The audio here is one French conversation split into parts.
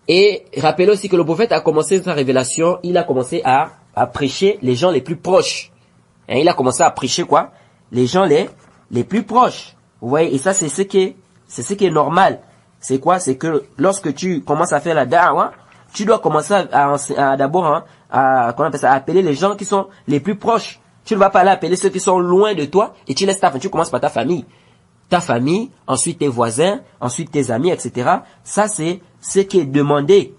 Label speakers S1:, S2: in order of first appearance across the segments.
S1: Et rappelez aussi que le prophète a commencé sa révélation, il a commencé à prêcher les gens les plus proches. Et il a commencé à prêcher quoi? Les gens les plus proches. Vous voyez, et ça c'est ce qui est normal. C'est quoi? C'est que lorsque tu commences à faire la da'wah, tu dois commencer à d'abord à appeler les gens qui sont les plus proches. Tu ne vas pas aller appeler ceux qui sont loin de toi et tu laisses tu commences par ta famille. Ta famille, ensuite tes voisins, ensuite tes amis, etc. Ça c'est ce qui est demandé.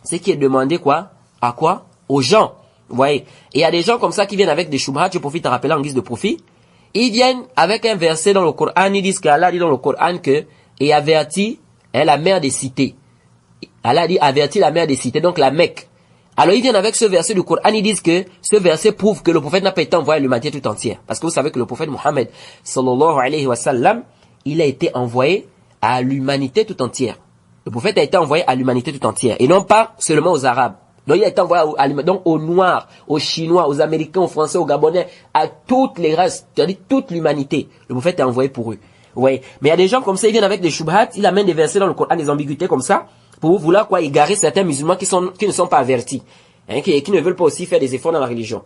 S1: Ce qui est demandé quoi? À quoi? Aux gens. Vous voyez? Et il y a des gens comme ça qui viennent avec des shubhat, tu profites à rappeler en guise de profit. Ils viennent avec un verset dans le Coran, ils disent qu'Allah dit dans le Coran que et avertit la mère des cités. Allah dit avertit la mère des cités, donc la Mecque. Alors ils viennent avec ce verset du Coran, ils disent que ce verset prouve que le prophète n'a pas été envoyé à l'humanité tout entière. Parce que vous savez que le prophète Mohammed sallallahu alayhi wa sallam, il a été envoyé à l'humanité tout entière. Le prophète a été envoyé à l'humanité tout entière et non pas seulement aux Arabes. Donc il a été envoyé donc aux Noirs, aux Chinois, aux Américains, aux Français, aux Gabonais, à toutes les races, c'est-à-dire toute l'humanité. Le prophète est envoyé pour eux. Ouais. Mais il y a des gens comme ça, ils viennent avec des shubhat, ils amènent des versets dans le Coran, des ambiguïtés comme ça, pour vouloir quoi égarer certains musulmans qui ne sont pas avertis, qui ne veulent pas aussi faire des efforts dans la religion.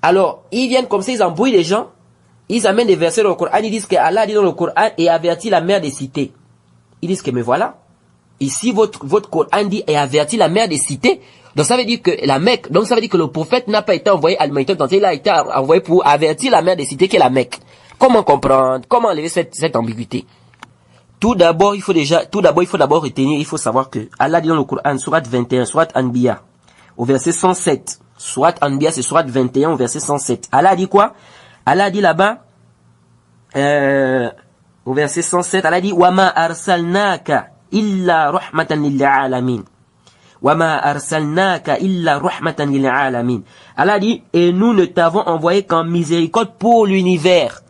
S1: Alors, ils viennent comme ça, ils embrouillent les gens, ils amènent des versets dans le Coran, ils disent que Allah dit dans le Coran et avertit la mère des cités. Ils disent que mais voilà, ici votre Coran dit et avertit la mère des cités. Donc ça veut dire que la Mecque, donc ça veut dire que le prophète n'a pas été envoyé à l'humanité entière, il a été envoyé pour avertir la mère des cités qui est la Mecque. Comment comprendre? Comment enlever cette ambiguïté? Tout d'abord, il faut retenir, il faut savoir que Allah dit dans le Coran, sourate 21, sourate Anbiya, au verset 107. Sourate Anbiya, c'est sourate 21, au verset 107. Allah dit quoi? Allah dit là-bas, au verset 107, Allah dit, وَمَا أَرْسَلْنَاكَ إِلَّا رَحْمَةً لِلْعَالَمِينَ. وَمَا أَرْسَلْنَاكَ إِلَّا رَحْمَةً لِلْعَالَمِينَ. Allah dit, et nous ne t'avons envoyé qu'en miséricorde pour l'univers.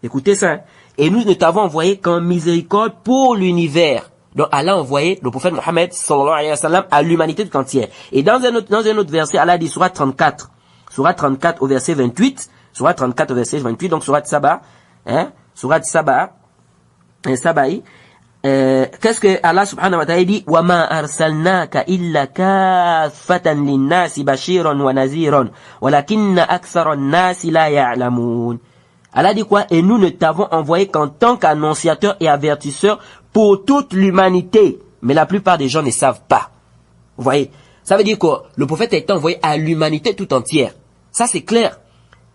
S1: Écoutez ça. Et nous ne t'avons envoyé qu'en miséricorde pour l'univers. Donc Allah a envoyé le prophète Mohammed sallallahu alayhi wa sallam à l'humanité tout entière. Et dans un autre verset, Allah dit sourate 34. Sourate 34 au verset 28. Sourate 34 au verset 28. Donc sourate Saba. Sourate Saba. Sabaï. Qu'est-ce que Allah subhanahu wa ta'ala dit? وَمَا أَرْسَلْنَاكَ إِلَّا كَافَّةً لِلنَّاسِ بَشِيرًا وَنَذِيرًا وَلَكِنَّ أَكْثَرَ النَّاسِ لَا يَعْلَمُونَ. Allah dit quoi? Et nous ne t'avons envoyé qu'en tant qu'annonciateur et avertisseur pour toute l'humanité. Mais la plupart des gens ne savent pas. Vous voyez? Ça veut dire que le prophète a été envoyé à l'humanité tout entière. Ça c'est clair.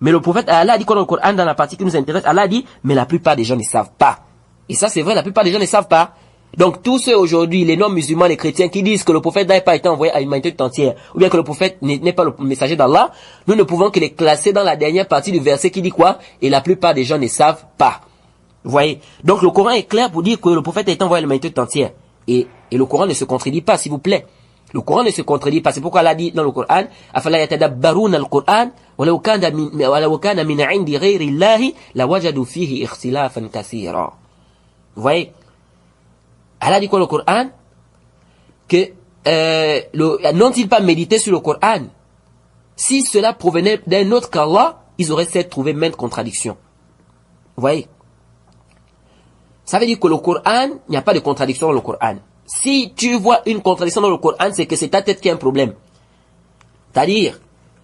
S1: Mais le prophète, Allah dit quoi dans le Coran, dans la partie qui nous intéresse? Allah dit, mais la plupart des gens ne savent pas. Et ça c'est vrai, la plupart des gens ne savent pas. Donc tous ceux aujourd'hui, les non-musulmans, les chrétiens qui disent que le prophète n'a pas été envoyé à l'humanité tout entière, ou bien que le prophète n'est pas le messager d'Allah, nous ne pouvons que les classer dans la dernière partie du verset qui dit quoi? Et la plupart des gens ne savent pas. Vous voyez? Donc le Coran est clair pour dire que le prophète a été envoyé à l'humanité tout entière. Et le Coran ne se contredit pas, s'il vous plaît. Le Coran ne se contredit pas. C'est pourquoi Allah dit dans le Coran, afala yatadabbaruna al-Qur'an walau kana min 'indi ghayri Allahi lawajadu fihi ikhtilafan kathira. Vous voyez? Allah dit quoi le Coran? Que n'ont-ils pas médité sur le Coran? Si cela provenait d'un autre qu'Allah, ils auraient certes trouvé maintes contradictions. Vous voyez? Ça veut dire que le Coran, il n'y a pas de contradiction dans le Coran. Si tu vois une contradiction dans le Coran, c'est que c'est ta tête qui a un problème. C'est-à-dire,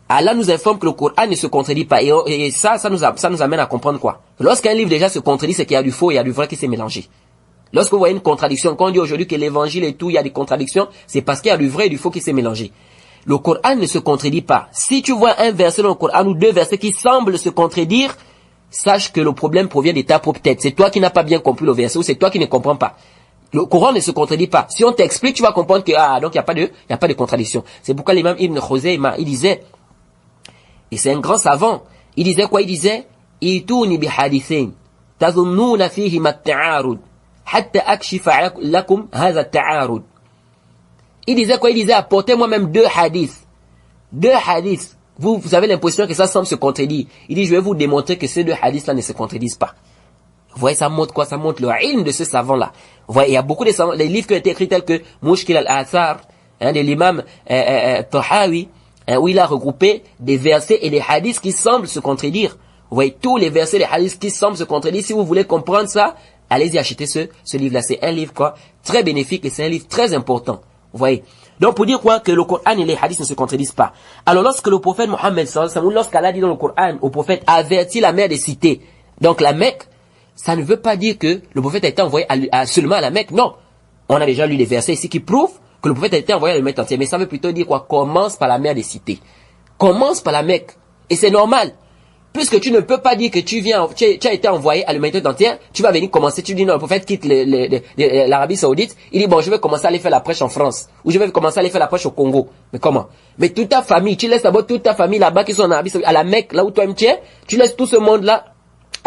S1: Allah nous informe que le Coran ne se contredit pas. Et ça nous amène à comprendre quoi? Lorsqu'un livre déjà se contredit, c'est qu'il y a du faux, il y a du vrai qui s'est mélangé. Lorsque vous voyez une contradiction, quand on dit aujourd'hui que l'évangile et tout, il y a des contradictions, c'est parce qu'il y a du vrai et du faux qui s'est mélangé. Le Coran ne se contredit pas. Si tu vois un verset dans le Coran ou deux versets qui semblent se contredire, sache que le problème provient de ta propre tête. C'est toi qui n'as pas bien compris le verset ou c'est toi qui ne comprends pas. Le Coran ne se contredit pas. Si on t'explique, tu vas comprendre que, donc il n'y a pas de contradiction. C'est pourquoi l'imam Ibn Khuzayma, il disait, et c'est un grand savant, il disait quoi? Il disait, Ituni bihadithin, tazunnuna fihi mat-ta'arud, hatta akshifa lakum hadha at-ta'arud. Il disait quoi? Il disait, apportez-moi même deux hadiths. Deux hadiths. Vous avez l'impression que ça semble se contredire. Il dit, je vais vous démontrer que ces deux hadiths-là ne se contredisent pas. Vous voyez, ça montre quoi? Ça montre le ilm de ce savant-là. Vous voyez, il y a beaucoup de savants, les livres qui ont été écrits tels que Mushkil al-Athar, de l'imam Tahawi, où il a regroupé des versets et des hadiths qui semblent se contredire. Vous voyez, tous les versets et les hadiths qui semblent se contredire. Si vous voulez comprendre ça, allez-y acheter ce livre-là. C'est un livre quoi? Très bénéfique et c'est un livre très important. Vous voyez. Donc pour dire quoi? Que le Coran et les hadiths ne se contredisent pas. Alors lorsque le prophète Mohammed sallallahu alayhi wa sallam, lorsqu'Allah dit dans le Coran au prophète, avertit la mère des cités. Donc la Mecque, ça ne veut pas dire que le prophète a été envoyé seulement à la Mecque. Non. On a déjà lu des versets ici qui prouvent que le prophète a été envoyé à la Mecque entière. Mais ça veut plutôt dire quoi? Commence par la mère des cités. Commence par la Mecque. Et c'est normal. Puisque tu ne peux pas dire que tu as été envoyé à l'humanité entière, tu vas venir commencer, tu dis non, le prophète quitte l'Arabie Saoudite, il dit bon, je vais commencer à aller faire la prêche en France, ou je vais commencer à aller faire la prêche au Congo. Mais comment? Mais toute ta famille, tu laisses d'abord toute ta famille là-bas qui sont en Arabie Saoudite, à la Mecque, là où toi tu es, tu laisses tout ce monde-là,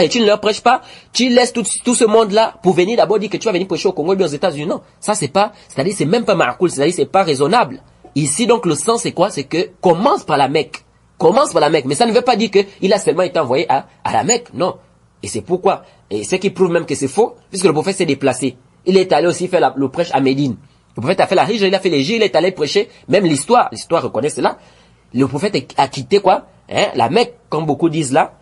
S1: et tu ne leur prêches pas, tu laisses tout ce monde-là pour venir d'abord dire que tu vas venir prêcher au Congo et bien aux États-Unis. Non, ça c'est pas, c'est-à-dire c'est même pas ma'akoul, c'est-à-dire c'est pas raisonnable. Ici donc le sens c'est quoi? C'est que commence par la Mecque. Commence par la Mecque, mais ça ne veut pas dire qu'il a seulement été envoyé à la Mecque, non. Et c'est pourquoi, et ce qui prouve même que c'est faux, puisque le prophète s'est déplacé. Il est allé aussi faire le prêche à Médine. Le prophète a fait la hijra, il a fait les hijra, il est allé prêcher, même l'histoire reconnaît cela. Le prophète a quitté quoi? La Mecque, comme beaucoup disent là,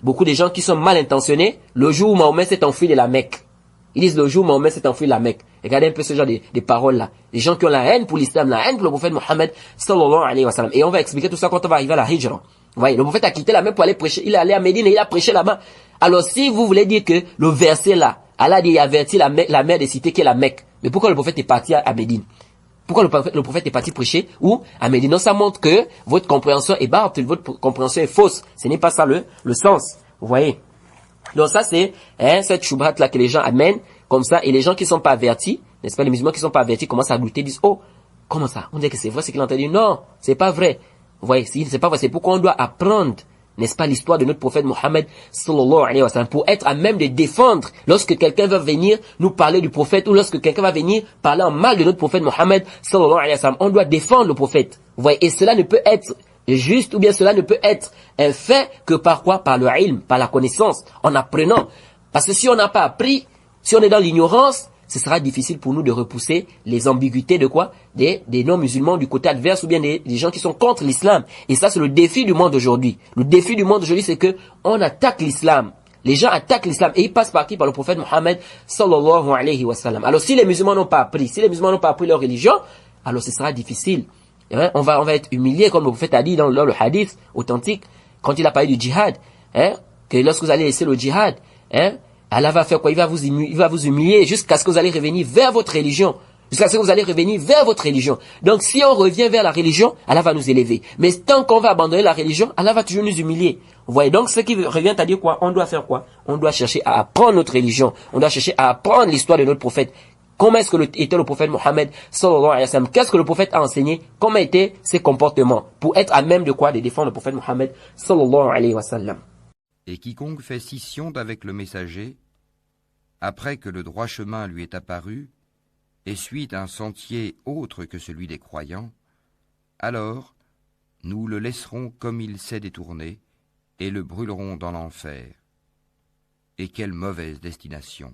S1: beaucoup de gens qui sont mal intentionnés, le jour où Mahomet s'est enfui de la Mecque. Ils disent le jour où Mahomet s'est enfui de la Mecque. Regardez un peu ce genre de paroles là. Les gens qui ont la haine pour l'islam, la haine pour le prophète Mohammed sallallahu alayhi wa sallam. Et on va expliquer tout ça quand on va arriver à la hijra. Vous voyez, le prophète a quitté la Mecque pour aller prêcher. Il est allé à Médine et il a prêché là-bas. Alors si vous voulez dire que le verset là, Allah dit avertit la mère des cités qui est la Mecque. Mais pourquoi le prophète est parti à Médine? Pourquoi le prophète est parti prêcher ou à Médine? Non, ça montre que votre compréhension est barre, votre compréhension est fausse. Ce n'est pas ça le sens. Vous voyez. Donc ça c'est cette choubhat là que les gens amènent comme ça, et les gens qui sont pas avertis, n'est-ce pas, les musulmans qui sont pas avertis commencent à douter, disent oh, comment ça? On dit que c'est vrai ce qu'il a entendu. Non, c'est pas vrai. Vous voyez, c'est pas vrai, c'est pourquoi on doit apprendre, n'est-ce pas, l'histoire de notre prophète Mohammed sallallahu alayhi wa sallam, pour être à même de défendre lorsque quelqu'un va venir nous parler du prophète, ou lorsque quelqu'un va venir parler en mal de notre prophète Mohammed sallallahu alayhi wa sallam. On doit défendre le prophète. Vous voyez, et cela ne peut être juste, ou bien cela ne peut être un fait que par quoi? Par le ilm, par la connaissance, en apprenant. Parce que si on n'a pas appris, si on est dans l'ignorance, ce sera difficile pour nous de repousser les ambiguïtés de quoi? Des non-musulmans du côté adverse, ou bien des gens qui sont contre l'islam. Et ça, c'est le défi du monde aujourd'hui. Le défi du monde aujourd'hui, c'est que on attaque l'islam. Les gens attaquent l'islam et ils passent par qui? Par le prophète Mohammed sallallahu alayhi wa sallam. Alors si les musulmans n'ont pas appris, leur religion, alors ce sera difficile. On va être humilié, comme le prophète a dit dans le hadith authentique, quand il a parlé du djihad, que lorsque vous allez laisser le djihad, Allah va faire quoi? Il va vous humilier jusqu'à ce que vous allez revenir vers votre religion. Jusqu'à ce que vous allez revenir vers votre religion. Donc si on revient vers la religion, Allah va nous élever. Mais tant qu'on va abandonner la religion, Allah va toujours nous humilier. Vous voyez, donc ce qui revient à dire quoi? On doit faire quoi? On doit chercher à apprendre notre religion. On doit chercher à apprendre l'histoire de notre prophète. Comment est-ce que était le prophète Mohammed sallallahu alayhi wa sallam? Qu'est-ce que le prophète a enseigné? Comment étaient ses comportements? Pour être à même de quoi? De défendre le prophète Mohammed sallallahu alayhi wa sallam.
S2: Et quiconque fait scission d'avec le messager, après que le droit chemin lui est apparu, et suit un sentier autre que celui des croyants, alors nous le laisserons comme il s'est détourné, et le brûlerons dans l'enfer. Et quelle mauvaise destination!